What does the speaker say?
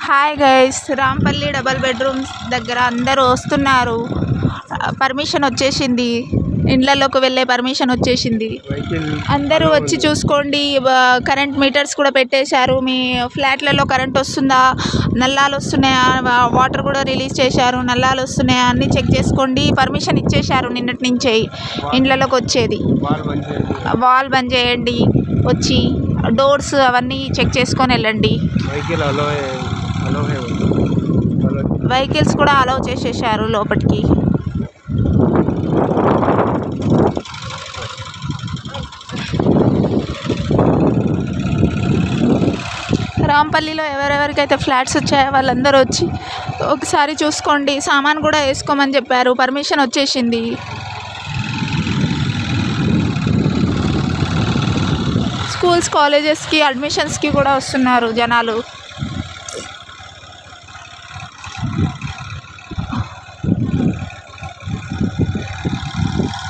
Hi guys, Rampalli double bedrooms దగ్గర అందరూ వస్తున్నారు. పర్మిషన్ వచ్చేసింది, ఇండ్లలోకి వెళ్ళే పర్మిషన్ వచ్చేసింది. అందరూ వచ్చి చూసుకోండి. కరెంట్ మీటర్స్ కూడా పెట్టేశారు. మీ ఫ్లాట్లలో కరెంట్ వస్తుందా, నల్లాలు వస్తున్నాయా, వాటర్ కూడా రిలీజ్ చేశారు. నల్లాలు వస్తున్నాయా అన్నీ చెక్ చేసుకోండి. పర్మిషన్ ఇచ్చేశారు నిన్నటి నుంచే ఇండ్లలోకి వచ్చేది. వాల్ బంద్ చేయండి, వచ్చి డోర్స్ అవన్నీ చెక్ చేసుకొని వెళ్ళండి. వెహికల్స్ కూడా అలౌ చేసేసారు లోపలికి. రాంపల్లిలో ఎవరెవరికైతే ఫ్లాట్స్ వచ్చాయో వాళ్ళందరూ వచ్చి ఒకసారి చూసుకోండి. సామాన్ కూడా వేసుకోమని చెప్పారు, పర్మిషన్ వచ్చేసింది. స్కూల్స్ కాలేజెస్కి అడ్మిషన్స్కి కూడా వస్తున్నారు జనాలు.